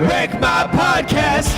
Wreck My Podcast.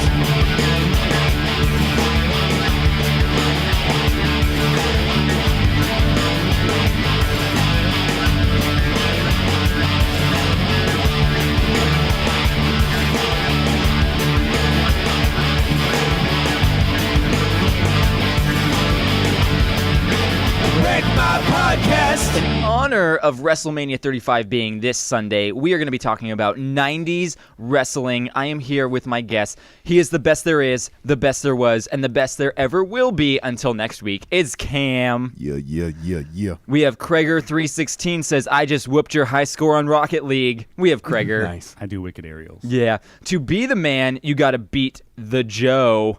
Wreck My Podcast. In honor of WrestleMania 35 being this Sunday, we are going to be talking about 90s wrestling. I am here with my guest. He is the best there is, the best there was, and the best there ever will be until next week. It's Cam. Yeah. We have Krager316 says, I just whooped your high score on Rocket League. We have Krager. Nice. I do wicked aerials. Yeah. To be the man, you got to beat the Joe.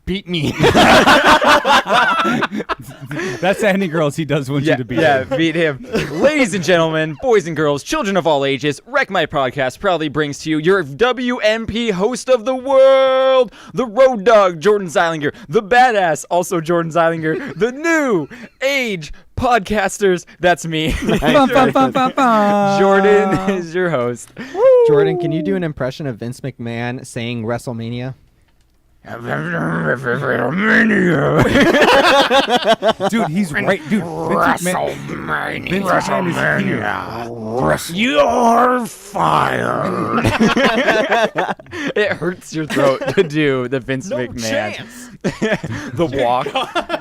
Beat me. That's Andy Girls. He does want you to beat him. Beat him. Ladies and gentlemen, boys and girls, children of all ages, Wreck My Podcast proudly brings to you your WMP host of the world, the Road Dog, Jordan Zeilinger, the Badass, also Jordan Zeilinger, the New Age Podcasters. That's me. Jordan is your host. Jordan, can you do an impression of Vince McMahon saying WrestleMania? Dude, he's right. Dude, WrestleMania. You're fired. It hurts your throat to do the Vince McMahon. The walk.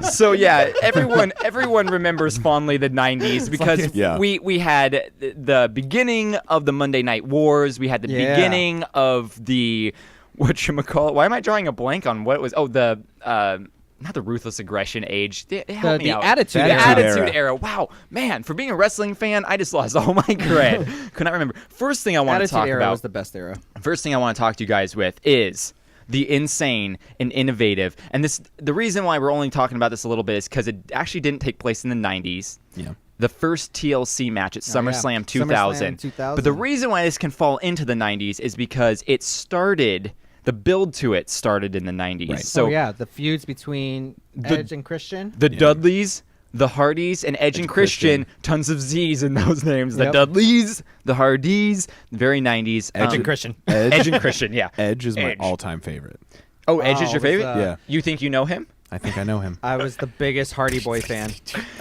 So yeah, everyone remembers fondly the 90s because we had the beginning of the Monday Night Wars. We had the beginning of the whatchamacallit. Why am I drawing a blank on what it was? Oh, the not the Ruthless Aggression age. Help me out. The Attitude The Era. Attitude Era. Wow, man, for being a wrestling fan, I just lost all my cred. Could not remember. First thing I want to talk Attitude Era about was the best era. First thing I want to talk to you guys with is the insane and innovative. And the reason why we're only talking about this a little bit is because it actually didn't take place in the 90s. Yeah. The first TLC match at SummerSlam 2000. SummerSlam 2000. But the reason why this can fall into the 90s is because the build to it started in the 90s. Right. So the feuds between Edge and Christian. the Dudleys, the Hardys, and Edge and Christian. Tons of Z's in those names. The Yep. Dudleys, the Hardys, very 90s. Edge and Christian. Edge and Christian, yeah. Edge is my all-time favorite. Oh, Edge is your favorite? Yeah. You think you know him? I think I know him. I was the biggest Hardy Boy fan.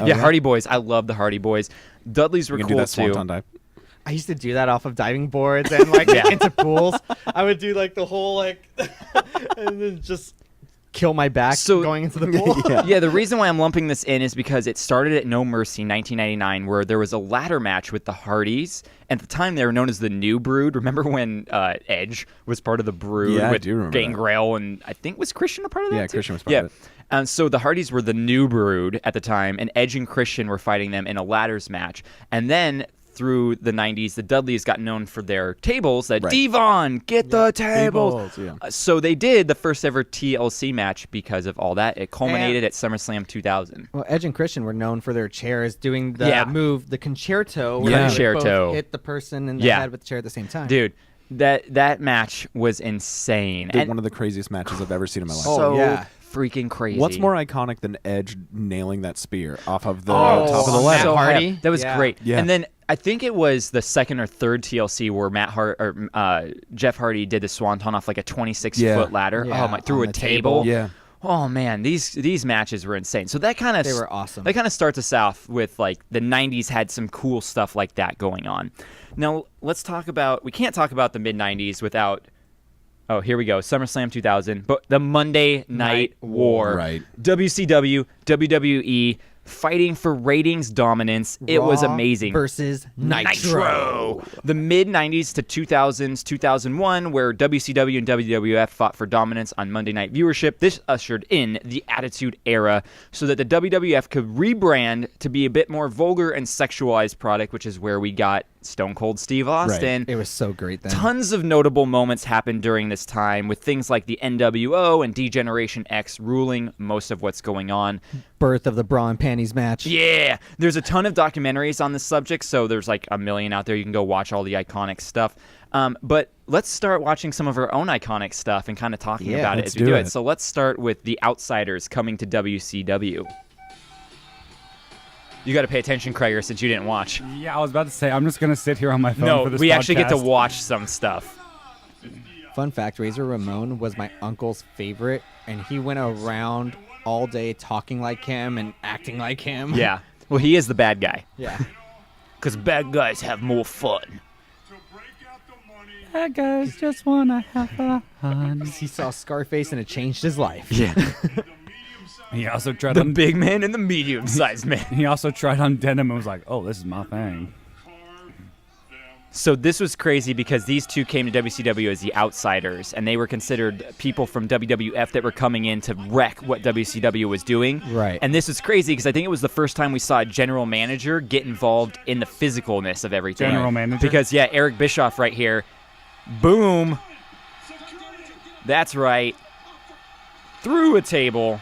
Yeah, Hardy Boys. I love the Hardy Boys. Dudleys were You can cool do that too. swanton dive. I used to do that off of diving boards and into pools. I would do the whole and then just kill my back going into the pool. Yeah, the reason why I'm lumping this in is because it started at No Mercy 1999, where there was a ladder match with the Hardys. At the time, they were known as the New Brood. Remember when Edge was part of the Brood Yeah, I with do remember Gangrel and I think was Christian a part of that? Yeah, too? Christian was part of it. And so the Hardys were the New Brood at the time, and Edge and Christian were fighting them in a ladders match. And then through the 90s, the Dudleys got known for their tables. Devon, get the tables. So they did the first ever TLC match because of all that. It culminated at SummerSlam 2000. Well, Edge and Christian were known for their chairs, doing the move, the concerto, where they would both hit the person in the head with the chair at the same time. Dude, that match was insane. Dude, one of the craziest matches I've ever seen in my life. So freaking crazy. What's more iconic than Edge nailing that spear off of the top of the ladder? So Hardy? That was great. Yeah. And then I think it was the second or third TLC where Jeff Hardy did the swanton off like a 26-foot ladder. Yeah, Oh my! Through a table. Yeah. Oh man, these matches were insane. So that kind of They were awesome. That kind of starts us off with the 90s had some cool stuff like that going on. Now let's talk about. We can't talk about the mid 90s without. Oh, here we go. SummerSlam 2000, but the Monday Night War. Right. WCW, WWE, fighting for ratings dominance. It was Raw amazing. versus Nitro. The mid-90s to 2000s, 2001, where WCW and WWF fought for dominance on Monday night viewership. This ushered in the Attitude Era so that the WWF could rebrand to be a bit more vulgar and sexualized product, which is where we got Stone Cold Steve Austin. It was so great then. Tons of notable moments happened during this time with things like the NWO and Degeneration X ruling most of what's going on. Birth of the bra and panties match. Yeah, there's a ton of documentaries on this subject, so there's like a million out there. You can go watch all the iconic stuff. But let's start watching some of our own iconic stuff and kind of talking about it as we do it. So let's start with the Outsiders coming to WCW. You got to pay attention, Krager, since you didn't watch. Yeah, I was about to say, I'm just going to sit here on my phone for this we podcast. actually get to watch some stuff. Fun fact, Razor Ramon was my uncle's favorite, and he went around all day talking like him and acting like him. Yeah. Well, he is the bad guy. Yeah. Because bad guys have more fun. Bad guys just wanna have fun. He saw Scarface and it changed his life. Yeah. He also tried The on big man and the medium-sized man. He also tried on denim and was like, "Oh, this is my thing." So this was crazy because these two came to WCW as the Outsiders, and they were considered people from WWF that were coming in to wreck what WCW was doing. Right. And this is crazy because I think it was the first time we saw a general manager get involved in the physicalness of everything. General manager? Because, yeah, Eric Bischoff right here. Boom. That's right. Through a table.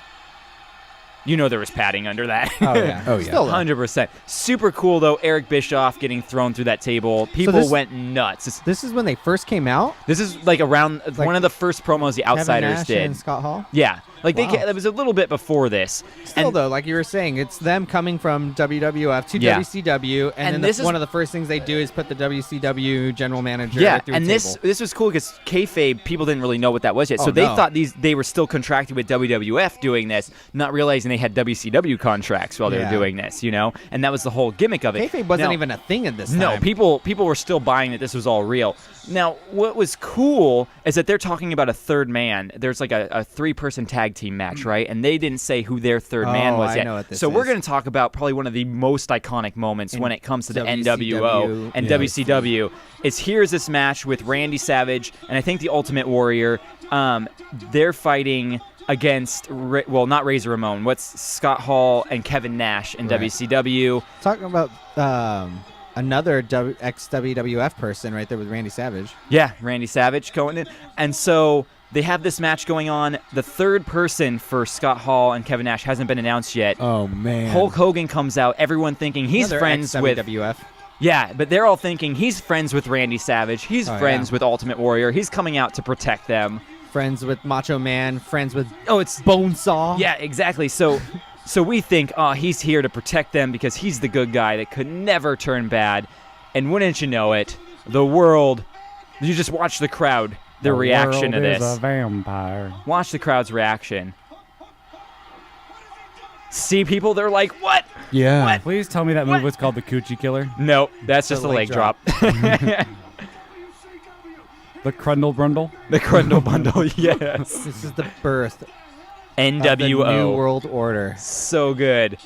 You know there was padding under that. Oh, yeah. Oh, yeah. Still, though. 100%. Super cool, though. Eric Bischoff getting thrown through that table. People this- went nuts. This is when they first came out? This is like around like one of the first promos the Outsiders Kevin Nash did. and Scott Hall? Yeah. Like Wow. it was a little bit before this. Still, And- though, like you were saying, it's them coming from WWF to Yeah. WCW, and, And then this is- one of the first things they do is put the WCW general manager Yeah, right through and a this table. was cool because kayfabe, people didn't really know what that was yet. Oh, So they no. thought they were still contracted with WWF doing this, not realizing they had WCW contracts while they were Yeah. doing this, and that was the whole gimmick of it. Kayfabe wasn't Now- even a thing at this time. No, people were still buying that this was all real. Now, what was cool is that they're talking about a third man. There's like a 3-person tag team match, right? And they didn't say who their third man was I yet. know what this so we're is. going to talk about probably one of the most iconic moments when it comes to the NWO and yeah. WCW. Here's this match with Randy Savage and I think the Ultimate Warrior. They're fighting against, not Razor Ramon. What's Scott Hall and Kevin Nash in Right. WCW? Talking about another ex-WWF person right there with Randy Savage. Yeah, Randy Savage going in. And so they have this match going on. The third person for Scott Hall and Kevin Nash hasn't been announced yet. Oh man. Hulk Hogan comes out, everyone thinking he's Another friends with... ex-WWF. Yeah, but they're all thinking he's friends with Randy Savage. He's friends yeah. with Ultimate Warrior. He's coming out to protect them. Friends with Macho Man, friends with Oh, it's... Bonesaw. Yeah, exactly. So we think, he's here to protect them because he's the good guy that could never turn bad. And wouldn't you know it, the world... You just watch the crowd, their reaction to world this. is a vampire. Watch the crowd's reaction. See people, they're like, what? Yeah. What? Please tell me that move was called the Coochie Killer. No, that's just a leg drop. The Crundle Brundle. The Crundle Bundle, yes. This is the birth NWO. of the New World Order. So good.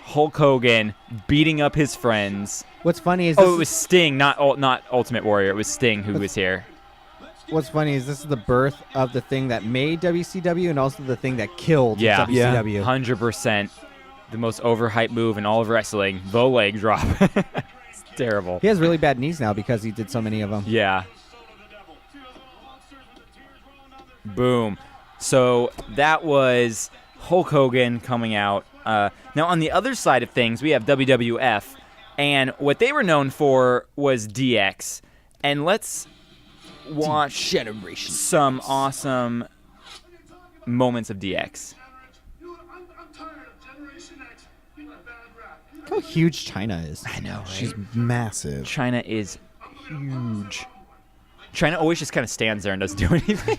Hulk Hogan beating up his friends. What's funny is It was Sting, not Ultimate Warrior. It was Sting who was here. What's funny is this is the birth of the thing that made WCW and also the thing that killed Yeah. WCW. 100%. The most overhyped move in all of wrestling. The leg drop. It's terrible. He has really bad knees now because he did so many of them. Yeah. Boom. So that was Hulk Hogan coming out. Now, on the other side of things, we have WWF. And what they were known for was DX. And let's watch Degeneration. some awesome moments of DX. Look how huge China is. I know, right? She's massive. China is huge. China always just kind of stands there and doesn't do anything.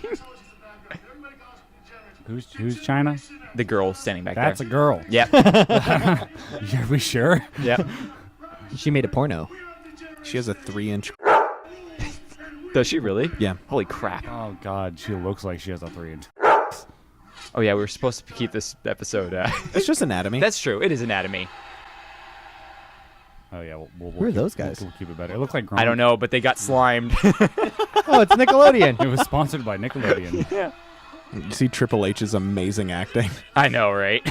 Who's China? The girl standing back That's there. a girl. Yep. Are we sure? Yep. She made a porno. She has a 3-inch. Does she really? Yeah. Holy crap. Oh God, she looks like she has a 3-inch. Oh, yeah, we were supposed to keep this episode. It's just anatomy. That's true. It is anatomy. Oh yeah. We'll Who are keep- those guys? We'll keep it better. It looks like. I don't know, but they got slimed. Oh, it's Nickelodeon. It was sponsored by Nickelodeon. You see Triple H's amazing acting. I know, right?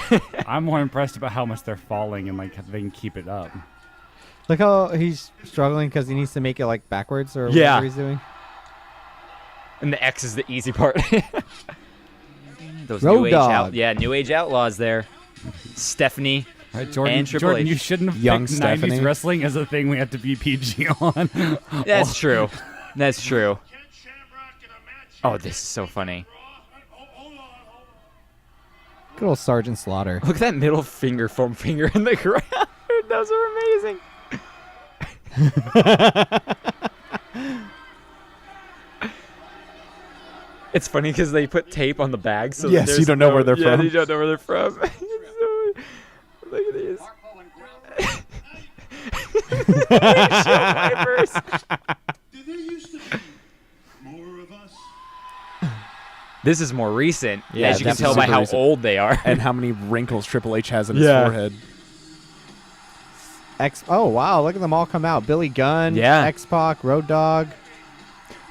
I'm more impressed about how much they're falling and like they can keep it up. Look how he's struggling because he needs to make it like backwards or Yeah. whatever he's doing. And the X is the easy part. Those Road New Age Dogg. New Age Outlaws there. Stephanie. Right, Jordan, And Triple Jordan, H. you shouldn't have Young picked Stephanie. 90s wrestling as a thing we have to be PG on. That's true. That's true. Oh, this is so funny. Good old Sergeant Slaughter. Look at that middle finger, foam finger in the ground. Those are amazing. It's funny because they put tape on the bag, so Yes, there's you don't know where they're from. You don't know where they're from. Look at these. Windshield wipers. There used to be more of us. This is more recent, Yeah, as you can this tell is by super how recent. old they are. And how many wrinkles Triple H has in his Yeah. forehead. Oh wow, look at them all come out. Billy Gunn, Yeah. X-Pac, Road Dogg.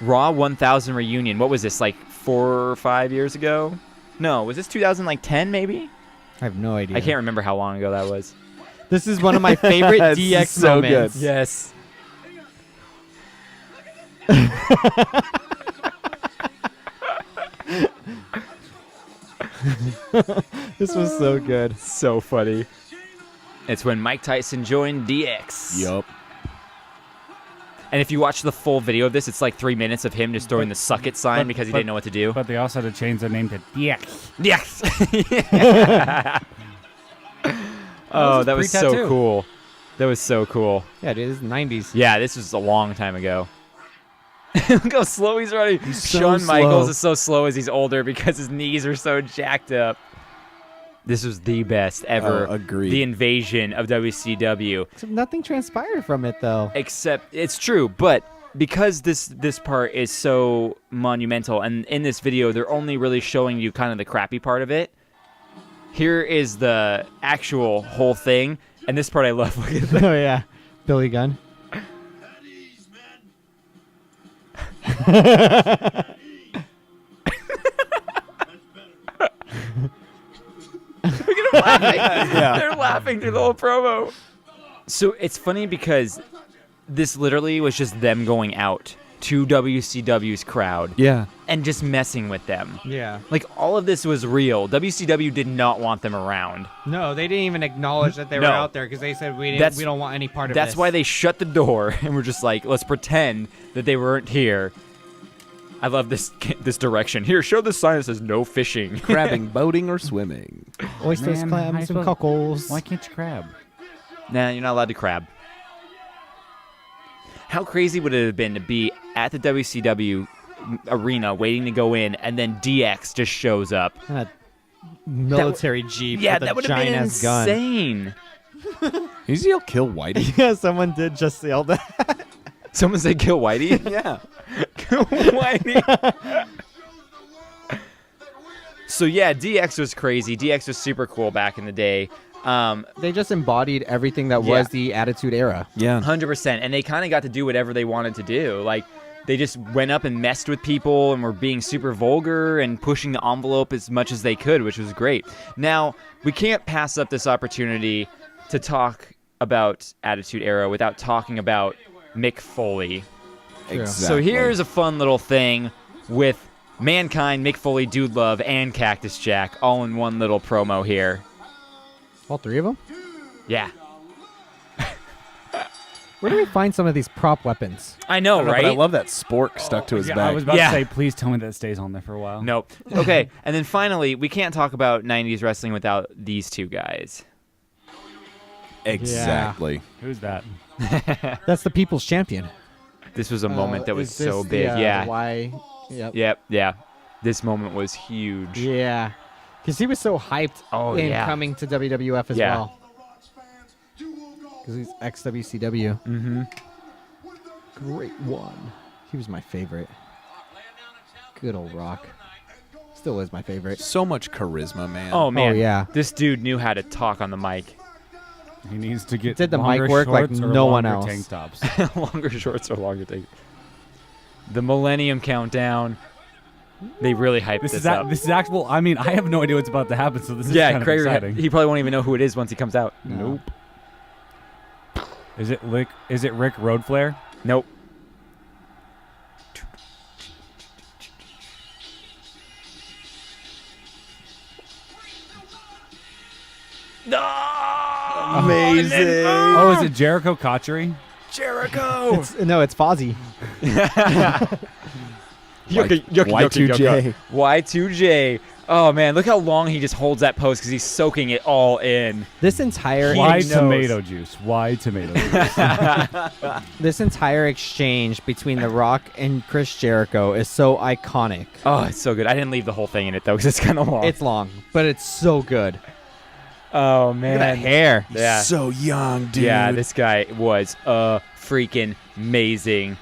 Raw 1000 reunion. What was this, like 4 or 5 years ago? No, was this 2010 maybe? I have no idea. I can't remember how long ago that was. This is one of my favorite That's DX so moments. good. Yes. This was so good. So funny. It's when Mike Tyson joined DX. Yup. And if you watch the full video of this, it's like 3 minutes of him just throwing the suck it sign because he didn't know what to do. But they also had to change their name to DX. Yes. Oh, that was so pre-tattoo. cool. That was so cool. Yeah, dude, this is 90s. Yeah, this was a long time ago. Look how slow he's running. so Shawn Michaels slow. is so slow as he's older because his knees are so jacked up. This was the best ever. Oh, agreed. The invasion of WCW. Except nothing transpired from it though. Except it's true, but because this part is so monumental, and in this video they're only really showing you kind of the crappy part of it. Here is the actual whole thing, and this part I love. Look at that. Oh yeah, Billy Gunn. Look at them laughing. Yeah. They're laughing through the whole promo. So it's funny because this literally was just them going out to WCW's crowd Yeah. and just messing with them. Yeah. Like, all of this was real. WCW did not want them around. No, they didn't even acknowledge that they were No. out there because they said we That's- don't want any part of this. That's why they shut the door and were just like, let's pretend that they weren't here. I love this direction. Here, show the sign that says no fishing. Crabbing, boating, or swimming. oysters, Man, how you clams, and supposed- cockles. Why can't you crab? Nah, you're not allowed to crab. How crazy would it have been to be at the WCW arena waiting to go in, and then DX just shows up? And a military jeep Yeah, with that a would have been giant-ass gun. insane. He's he'll kill Whitey. Yeah, someone did just yell that. Someone said kill Whitey? Yeah. Kill Whitey. So yeah, DX was crazy. DX was super cool back in the day. They just embodied everything that Yeah. was the Attitude Era. Yeah. 100%. And they kind of got to do whatever they wanted to do. Like, they just went up and messed with people and were being super vulgar and pushing the envelope as much as they could, which was great. Now, we can't pass up this opportunity to talk about Attitude Era without talking about Mick Foley. Exactly. So here's a fun little thing with Mankind, Mick Foley, Dude Love, and Cactus Jack all in one little promo here. All three of them? Yeah. Where do we find some of these prop weapons? I know, But right? I love that spork stuck to his Yeah, back. I was about Yeah. to say, please tell me that it stays on there for a while. Nope. Okay, and then finally, we can't talk about 90s wrestling without these two guys. Exactly. Who's that? That's the People's Champion. This was a moment that was Is this so the, big. Yeah. Why? Yep. Yeah. This moment was huge. Yeah. Because he was so hyped Oh, in yeah. coming to WWF as Yeah. well. Because he's ex-WCW. Mm-hmm. Great one. He was my favorite. Good old Rock. Still is my favorite. So much charisma, man. Oh, man. yeah. This dude knew how to talk on the mic. He needs to get Did the mic longer work like shorts or no one longer else. tank tops. Longer shorts or longer things. The Millennium Countdown. They really hyped this up. This is actual. I mean, I have no idea what's about to happen, so this is Yeah, kind of Craig, exciting. he probably won't even know who it is once he comes out. Nope. Is it Rick Road Flair? Nope. No! Amazing. Oh, is it Jericho Cotchery? Jericho! No, it's Fozzy. Y2J. Y2J. Oh man, look how long he just holds that pose because he's soaking it all in. This entire Why knows. tomato juice? Why tomato juice? this entire exchange between The Rock and Chris Jericho is so iconic. Oh, it's so good. I didn't leave the whole thing in it though because it's kind of long. It's long, but it's so good. Oh Look man, at that hair. Yeah. So young, dude. Yeah, this guy was freaking amazing.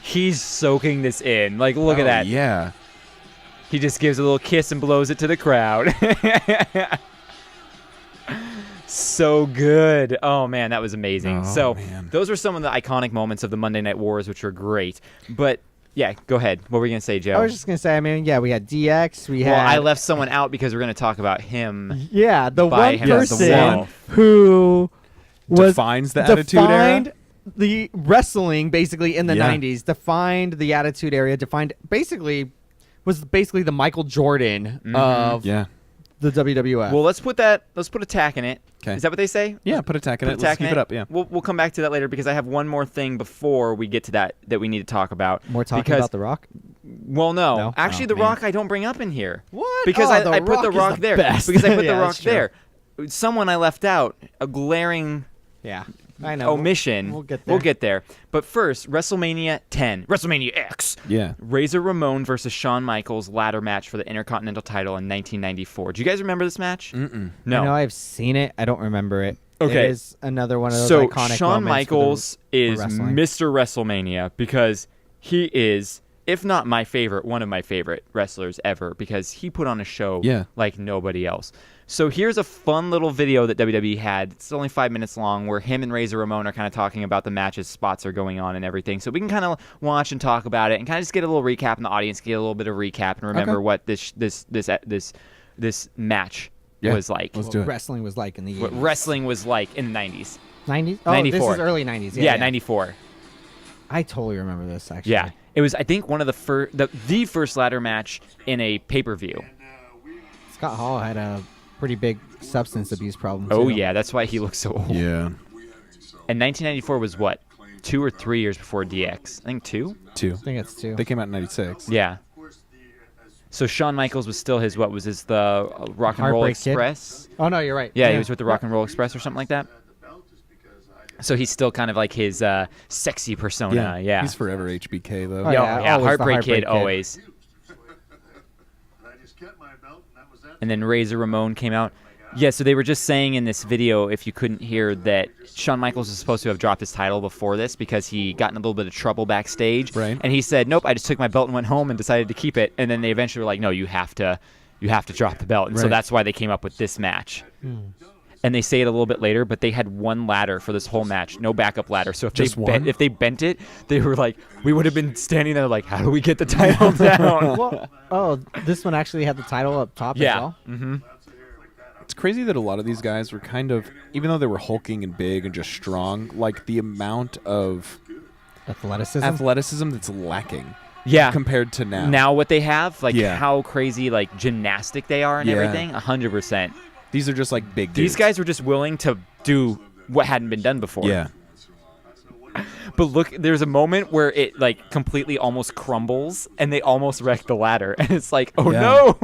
He's soaking this in. Like, look at that. Yeah. He just gives a little kiss and blows it to the crowd. So good. Oh, man, that was amazing. Oh, man. Those were some of the iconic moments of the Monday Night Wars, which were great. But, yeah, go ahead. What were you going to say, Joe? I was just going to say, I mean, yeah, we had DX. We had. Well, I left someone out because we're going to talk about him. Yeah, the by one person himself. who was Defines the Attitude Era? defined the wrestling basically in the Yeah. 90s, defined the Attitude Era, was basically the Michael Jordan of Yeah. the WWF. Well, let's put a tack in it. 'Kay. Is that what they say? Yeah, put a tack in Put it. a Let's tack in keep it up, yeah. We'll come back to that later because I have one more thing before we get to that we need to talk about. More talking because, about The Rock? Well, no. No? Actually, Oh, The man. Rock I don't bring up in here. What? Because Oh, I The put The Rock is Rock the there. best. Because I put Yeah, The Rock that's true. there. Someone I left out, a glaring Yeah, I know. omission. We'll get there. We'll get there. But first, WrestleMania 10. WrestleMania X. Yeah. Razor Ramon versus Shawn Michaels ladder match for the Intercontinental title in 1994. Do you guys remember this match? Mm-mm. No. I know I've seen it. I don't remember it. Okay. It is another one of those So iconic Shawn moments for Michaels is wrestling. Mr. WrestleMania because he is, if not my favorite, one of my favorite wrestlers ever because he put on a show Yeah. like nobody else. So here's a fun little video that WWE had. It's only 5 minutes long where him and Razor Ramon are kind of talking about the matches, spots are going on and everything. So we can kind of watch and talk about it and kind of just get a little recap and the audience get a little bit of recap and remember Okay. what this match Yeah. was like. Let's what do it. wrestling was like in the What 80s. wrestling was like in the 90s. 90s? Oh, 94. this is early 90s. Yeah, 94. I totally remember this, actually. Yeah, it was. I think one of the first ladder match in a pay-per-view. Scott Hall had a pretty big substance abuse problem, Oh too. yeah, that's why he looks so old. Yeah. And 1994 was what? 2 or 3 years before DX. I think 2. 2. I think it's 2. They came out in 96. Yeah. So Shawn Michaels was still his. What was his? The Rock and Roll Heartbreak Kid? Express. Oh, no, you're right. Yeah, he was with the Rock and Roll Express or something like that. So he's still kind of like his sexy persona. Yeah. He's forever HBK, though. Oh, Yeah, yeah, always the Heartbreak Heartbreak Kid Kid. always. I just kept my belt, and that was that. And then Razor Ramon came out. Yeah, so they were just saying in this video, if you couldn't hear, that Shawn Michaels was supposed to have dropped his title before this because he got in a little bit of trouble backstage. Right. And he said, nope, I just took my belt and went home and decided to keep it. And then they eventually were like, no, you have to drop the belt. And so Right. that's why they came up with this match. And they say it a little bit later, but they had one ladder for this whole match, no backup ladder. So if Just one? if they bent it, they were like, we would have been standing there like, how do we get the title down? Well, oh, this one actually had the title up top Yeah. as well? Mm-hmm. It's crazy that a lot of these guys were kind of, even though they were hulking and big and just strong, like the amount of athleticism that's lacking Yeah. compared to now. Now what they have, like Yeah. how crazy like gymnastic they are and Yeah. everything, 100%. These are just like big dudes. These guys were just willing to do what hadn't been done before. Yeah. But look, there's a moment where it like completely almost crumbles and they almost wreck the ladder. And it's like, oh Yeah. no.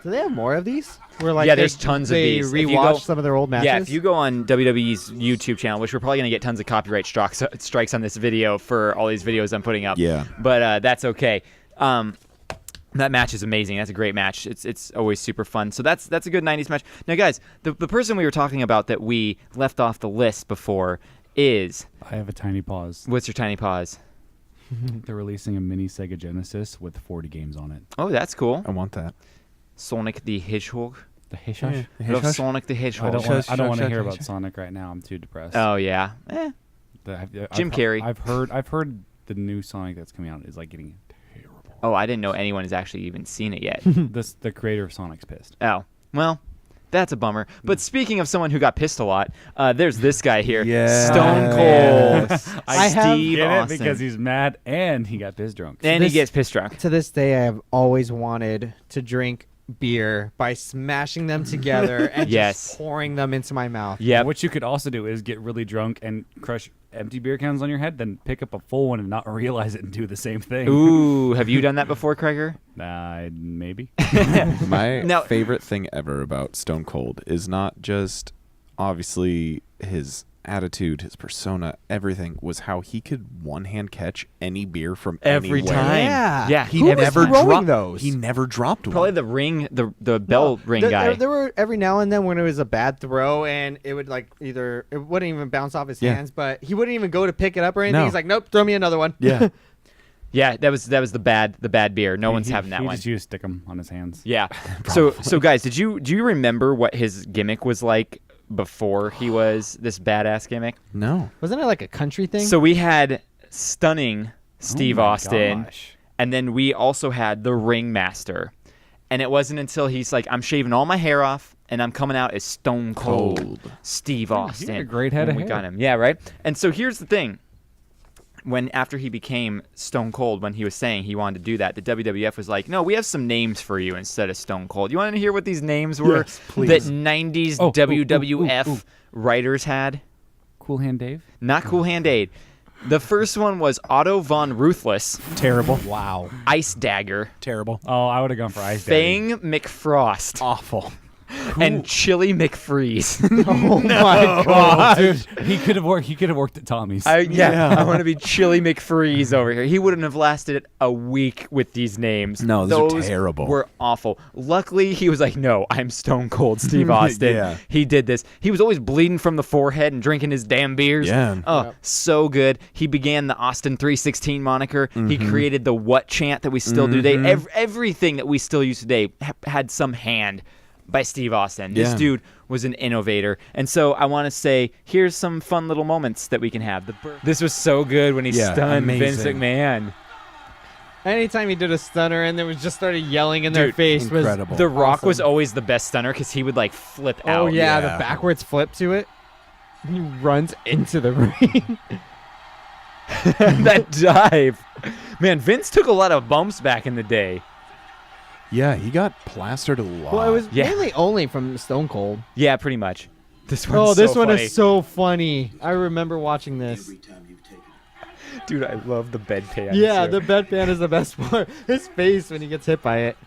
Do they have more of these? Where like Yeah, they- there's tons of they these. If you rewatch go- some of their old matches? Yeah, if you go on WWE's YouTube channel, which we're probably going to get tons of copyright strikes on this video for all these videos I'm putting up. Yeah. But that's okay. That match is amazing. That's a great match. It's always super fun. So that's a good 90s match. Now, guys, the person we were talking about that we left off the list before is... I have a tiny pause. What's your tiny pause? They're releasing a mini Sega Genesis with 40 games on it. Oh, that's cool. I want that. Sonic the Hedgehog. The Hedgehog? I love Sonic the I Hedgehog. don't want to Shush, hear shush, about Sonic right now. I'm too depressed. Oh, yeah. Jim Carrey. I've heard the new Sonic that's coming out is like getting terrible. Oh, I didn't know anyone has actually even seen it yet. The creator of Sonic's pissed. Oh, well, that's a bummer. But speaking of someone who got pissed a lot, there's this guy here, Yes. Stone Cold I have- Steve Get it? Austin. Because he's mad and he got piss drunk. and he This- gets pissed drunk. To this day, I have always wanted to drink beer by smashing them together and Yes. just pouring them into my mouth. Yep. What you could also do is get really drunk and crush empty beer cans on your head than pick up a full one and not realize it and do the same thing. Ooh, have you done that before, Craiger? Maybe. My favorite thing ever about Stone Cold is not just obviously his attitude, his persona, everything, was how he could one-hand catch any beer from Every anywhere. time. Yeah, Who was throwing those? He never dropped Probably one. the ring, the bell ring guy. There were every now and then when it was a bad throw and it would like it wouldn't even bounce off his hands, but he wouldn't even go to pick it up or anything. No. He's like, nope, throw me another one. Yeah. Yeah, that was the bad beer. No one's having that he one. just used to stick them on his hands. Yeah. So guys, do you remember what his gimmick was like before he was this badass gimmick? No. Wasn't it like a country thing? So we had stunning Steve my Austin, gosh. and then we also had the Ringmaster. And it wasn't until he's like, I'm shaving all my hair off, and I'm coming out as Stone Cold Steve Austin. He had a great head when of we hair. got him. Yeah, right? And so here's the thing. After he became Stone Cold, when he was saying he wanted to do that, the WWF was like, no, we have some names for you instead of Stone Cold. You want to hear what these names were Yes, please. that 90s WWF writers had? Cool Hand Dave? Not Cool Hand Aid. The first one was Otto Von Ruthless, Terrible. wow. Ice Dagger, Terrible. Oh, I would have gone for Ice Daddy. Fang McFrost, Awful. and Chili McFreeze. Oh my god. Dude, he could have worked at Tommy's. I want to be Chili McFreeze over here. He wouldn't have lasted a week with these names. No, those are Those terrible. were awful. Luckily, he was like, no, I'm Stone Cold Steve Austin. Yeah. He did this. He was always bleeding from the forehead and drinking his damn beers. Yeah. Oh, so good. He began the Austin 316 moniker. He created the what chant that we still do today. Everything that we still use today had some hand by Steve Austin. This Yeah. dude was an innovator. And so I want to say, here's some fun little moments that we can have. This was so good when he Yeah, stunned Vince amazing. McMahon. Anytime he did a stunner and then was just started yelling in their Dude, face incredible. The Rock was awesome. always the best stunner because he would like flip out. Oh yeah, Yeah. the backwards flip to it. He runs into the ring. That dive. Man, Vince took a lot of bumps back in the day. Yeah, he got plastered a lot. Well, it was Yeah. mainly only from Stone Cold. Yeah, pretty much. This one's Oh, this so one funny. is so funny. I remember watching this. Every time you've taken it. Dude, I love the bedpan. Yeah, too. the bedpan is the best part. His face when he gets hit by it.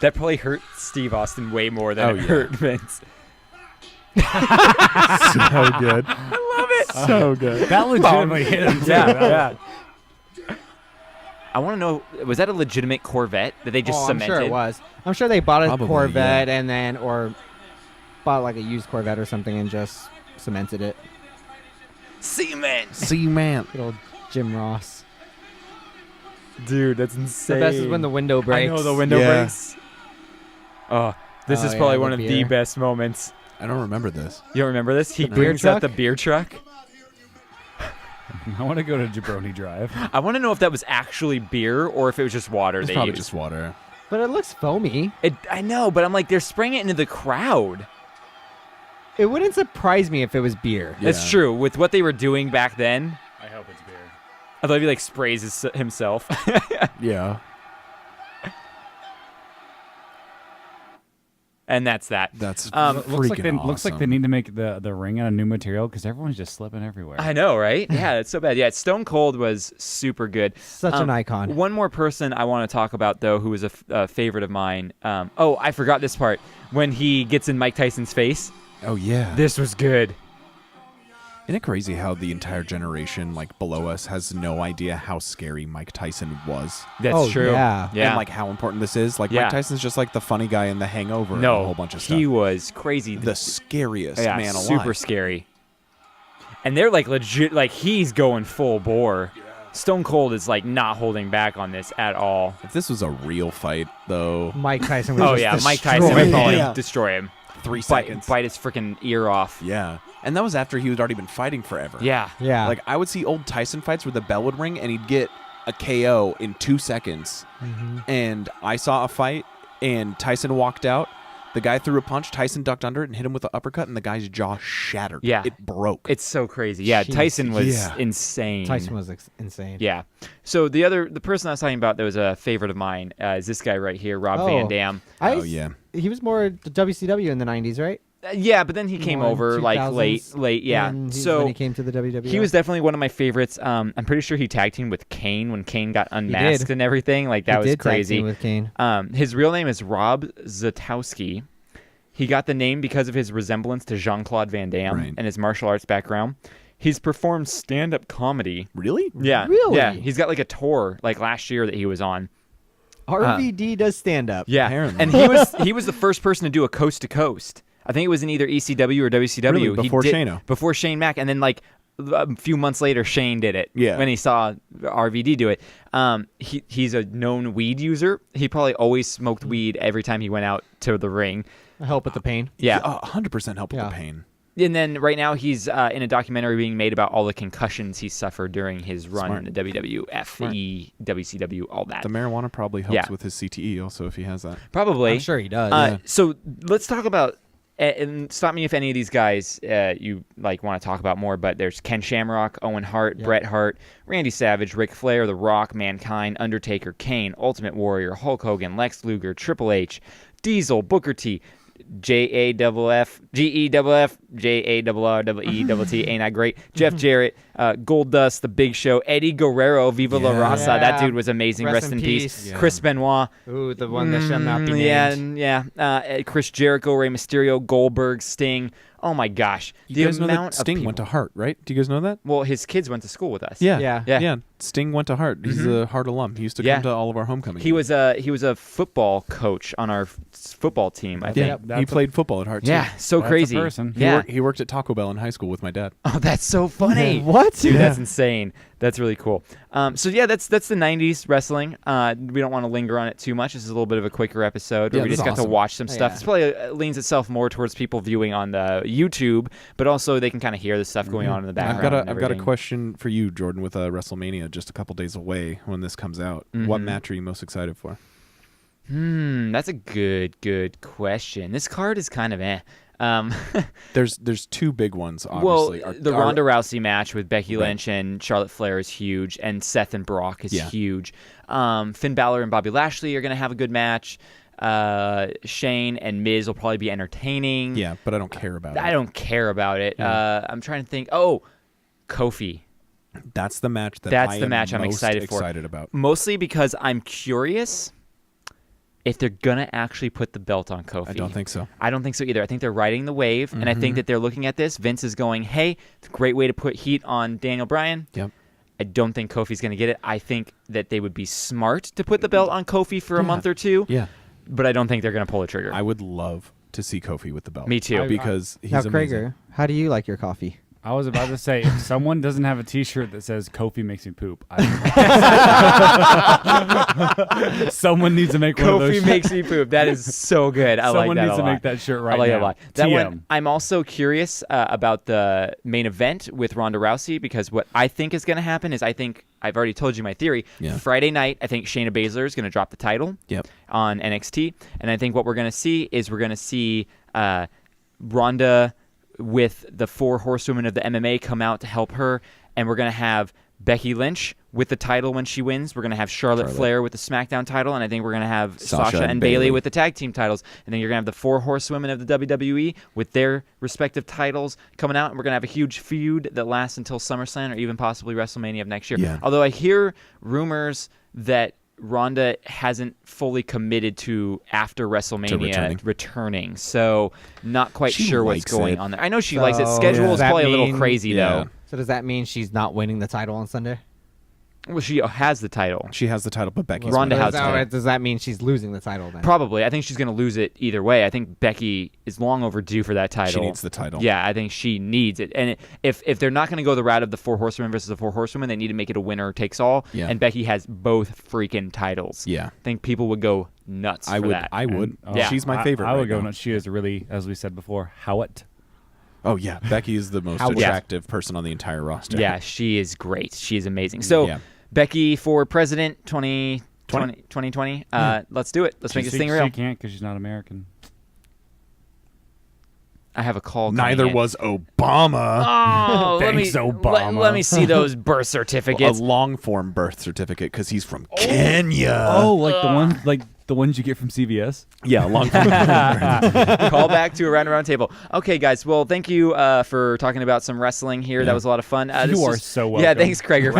That probably hurt Steve Austin way more than Oh, it yeah. hurt Vince. so good. I love it. So good. That legitimately hit him, too. Yeah. I want to know, was that a legitimate Corvette that they just I'm cemented? sure it was. I'm sure they bought a Probably, Corvette and then, or bought like a used Corvette or something and just cemented it. Cement. See, man. Good old Jim Ross. Dude, that's The insane. best is when the window breaks. I know the window Yeah. breaks. Oh, this Oh, is yeah, probably the one of the beer. best moments. I don't remember this. You don't remember this? He The beer brings out truck? the beer truck. I want to go to Jabroni Drive. I want to know if that was actually beer or if it was just water It's they probably used. just water. But it looks foamy. I know, but I'm like, they're spraying it into the crowd. It wouldn't surprise me if it was beer. That's Yeah. true. With what they were doing back then, I hope it's beer. I thought he like sprays himself. Yeah. And that's that. That's Um, freaking Looks like they awesome. need to make the ring out of new material because everyone's just slipping everywhere. I know, right? Yeah, it's so bad. Yeah, Stone Cold was super good. Such an icon. One more person I want to talk about, though, who was a favorite of mine. Oh, I forgot this part. When he gets in Mike Tyson's face. Oh, yeah. This was good. Isn't it crazy how the entire generation, like, below us has no idea how scary Mike Tyson was? That's Oh, true. yeah. And, like, how important this is? Like, Yeah. Mike Tyson's just, like, the funny guy in The Hangover and no, a whole bunch of stuff. he was crazy. the scariest yeah, man alive. super scary. And they're, like, legit, like, he's going full bore. Stone Cold is, like, not holding back on this at all. If this was a real fight, though, Mike Tyson was Oh, just yeah, Mike Tyson would destroying probably him. destroy him. 3 seconds. Bite his freaking ear off. Yeah. And that was after he had already been fighting forever. Yeah. Yeah. Like, I would see old Tyson fights where the bell would ring and he'd get a KO in 2 seconds. And I saw a fight and Tyson walked out. The guy threw a punch. Tyson ducked under it and hit him with an uppercut, and the guy's jaw shattered. Yeah. It broke. It's so crazy. Yeah, Jeez. Tyson was Yeah. insane. Tyson was insane. Yeah. So the person I was talking about that was a favorite of mine is this guy right here, Rob Oh. Van Dam. Oh, yeah. He was more the WCW in the 90s, right? Yeah, but then he came over like 2000s, late. Yeah, when so he came to the WWE. he was definitely one of my favorites. I'm pretty sure he tag teamed with Kane when Kane got unmasked and everything. Like that was crazy. Tag team with Kane. His real name is Rob Zatowski. He got the name because of his resemblance to Jean-Claude Van Damme and his martial arts background. He's performed stand-up comedy. Really? Yeah. Really? Yeah. He's got like a tour like last year that he was on. RVD does stand up. Yeah. Apparently. And he was the first person to do a coast to coast. I think it was in either ECW or WCW. Really? Before Shane-O. Before Shane Mack, and then like a few months later, Shane did it. Yeah. When he saw RVD do it. He's a known weed user. He probably always smoked weed every time he went out to the ring. Help with the pain. Yeah. 100% help with the pain. And then right now he's in a documentary being made about all the concussions he suffered during his run in the WWF, WCW, all that. The marijuana probably helps with his CTE also if he has that. Probably. I'm sure he does. So let's talk about, and stop me if any of these guys you like want to talk about more, but there's Ken Shamrock, Owen Hart, Bret Hart, Randy Savage, Ric Flair, The Rock, Mankind, Undertaker, Kane, Ultimate Warrior, Hulk Hogan, Lex Luger, Triple H, Diesel, Booker T, JAFF, GEFF, JARREET, ain't I great? Jeff Jarrett, Goldust, The Big Show, Eddie Guerrero, Viva La Raza. That dude was amazing. Rest in peace. Yeah. Chris Benoit. Ooh, the one that shall not be named. Yeah. Chris Jericho, Rey Mysterio, Goldberg, Sting. Oh my gosh. You guys know that Sting went to Hart, right? Do you guys know that? Well, his kids went to school with us. Yeah. Sting went to Hart. He's a Hart alum. He used to come to all of our homecoming. He was a football coach on our football team, I think. He played football at Hart too. Yeah, so crazy. He worked at Taco Bell in high school with my dad. Oh, that's so funny. What? Dude, that's insane. That's really cool. So yeah, that's the 90s wrestling. We don't want to linger on it too much. This is a little bit of a quicker episode where we just got to watch some stuff. This probably leans itself more towards people viewing on the YouTube, but also they can kind of hear the stuff going on in the background. I've got a question for you, Jordan, with WrestleMania just a couple days away when this comes out. What match are you most excited for? That's a good question. This card is kind of There's two big ones, obviously. Well, the Ronda Rousey match with Becky Lynch and Charlotte Flair is huge, and Seth and Brock is huge. Finn Balor and Bobby Lashley are going to have a good match. Shane and Miz will probably be entertaining. Yeah, but I don't care about it. I don't care about it. I'm trying to think. Kofi. That's the match I'm excited about. Mostly because I'm curious if they're going to actually put the belt on Kofi. I don't think so. I don't think so either. I think they're riding the wave, and I think that they're looking at this. Vince is going, hey, it's a great way to put heat on Daniel Bryan. Yep. I don't think Kofi's going to get it. I think that they would be smart to put the belt on Kofi for a month or two. Yeah. But I don't think they're going to pull the trigger. I would love to see Kofi with the belt. Me too. Because he's now, amazing. Krager, how do you like your coffee? I was about to say, if someone doesn't have a T-shirt that says "Kofi makes me poop," someone needs to make one of those. Kofi makes me poop. That is so good. I like that a lot. Someone needs to make that shirt right now. I like now. it a lot. That TM. one, I'm also curious about the main event with Ronda Rousey, because what I think is going to happen is I've already told you my theory. Yeah. Friday night, I think Shayna Baszler is going to drop the title on NXT, and I think what we're going to see is Ronda with the 4 horsewomen of the MMA come out to help her, and we're going to have Becky Lynch with the title when she wins. We're going to have Charlotte Flair with the SmackDown title, and I think we're going to have Sasha and Bayley with the tag team titles. And then you're going to have the 4 horsewomen of the WWE with their respective titles coming out, and we're going to have a huge feud that lasts until SummerSlam or even possibly WrestleMania of next year. Yeah. Although I hear rumors that Ronda hasn't fully committed to after WrestleMania returning. So not quite sure what's going on there. I know she likes it. Schedule is probably a little crazy though. So does that mean she's not winning the title on Sunday? Well, she has the title. She has the title, but Becky's Ronda has the title. Does that mean she's losing the title then? Probably. I think she's going to lose it either way. I think Becky is long overdue for that title. She needs the title. Yeah, I think she needs it. And if they're not going to go the route of the 4 horsewomen versus the 4 horsewomen, they need to make it a winner takes all. Yeah. And Becky has both freaking titles. Yeah. I think people would go nuts for that. I would. Yeah. She's my favorite. I would go nuts. She is really, as we said before, Howat. Oh, yeah. Becky is the most attractive person on the entire roster. Yeah, she is great. She is amazing. So, Becky for president 2020. Let's do it. Let's make this thing real. She can't because she's not American. I have a call. Neither was Obama. Oh, thanks, Obama. Let me see those birth certificates. A long form birth certificate because he's from Kenya. Oh, like The ones you get from CVS? Yeah, long Call back to Around Around Table. Okay, guys. Well, thank you for talking about some wrestling here. That was a lot of fun. You are so welcome. Yeah, thanks, Krager,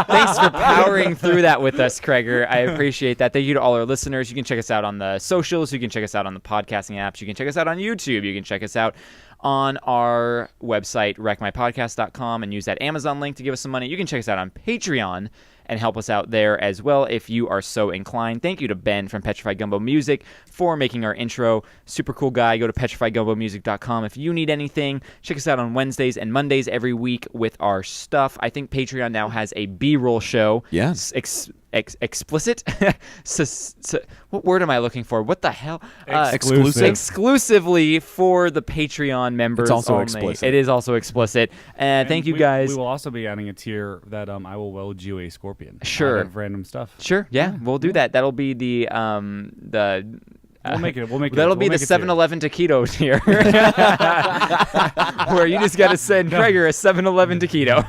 thanks for powering through that with us, Krager. I appreciate that. Thank you to all our listeners. You can check us out on the socials. You can check us out on the podcasting apps. You can check us out on YouTube. You can check us out on our website, wreckmypodcast.com, and use that Amazon link to give us some money. You can check us out on Patreon and help us out there as well if you are so inclined. Thank you to Ben from Petrified Gumbo Music for making our intro. Super cool guy. Go to petrifiedgumbomusic.com if you need anything. Check us out on Wednesdays and Mondays every week with our stuff. I think Patreon now has a B-roll show. Yes. Explicit? What word am I looking for? What the hell? Exclusive. Exclusively for the Patreon members. It's also only. explicit. It is also explicit. And thank you guys. We will also be adding a tier that I will weld you a scorpion. Sure. Out of random stuff. Sure. Yeah, we'll do that. That'll be the We'll make it. That'll be the 7-Eleven taquito tier, where you just got to send Krager a 7-Eleven taquito.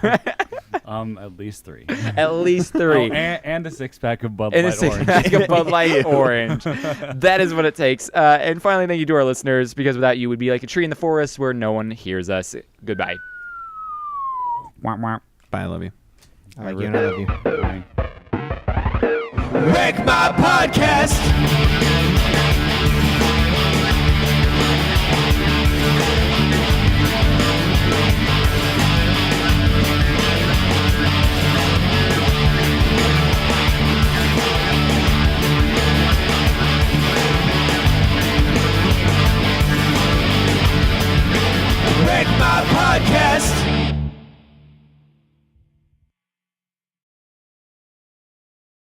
At least 3. At least 3. Oh, and a 6-pack of Bud And a Light Orange. 6-pack of Bud Light Orange. That is what it takes. And finally, thank you to our listeners, because without you, we'd be like a tree in the forest where no one hears us. Goodbye. Wah, wah. Bye, I love you. I like you and I love you. Bye. Wreck My Podcast.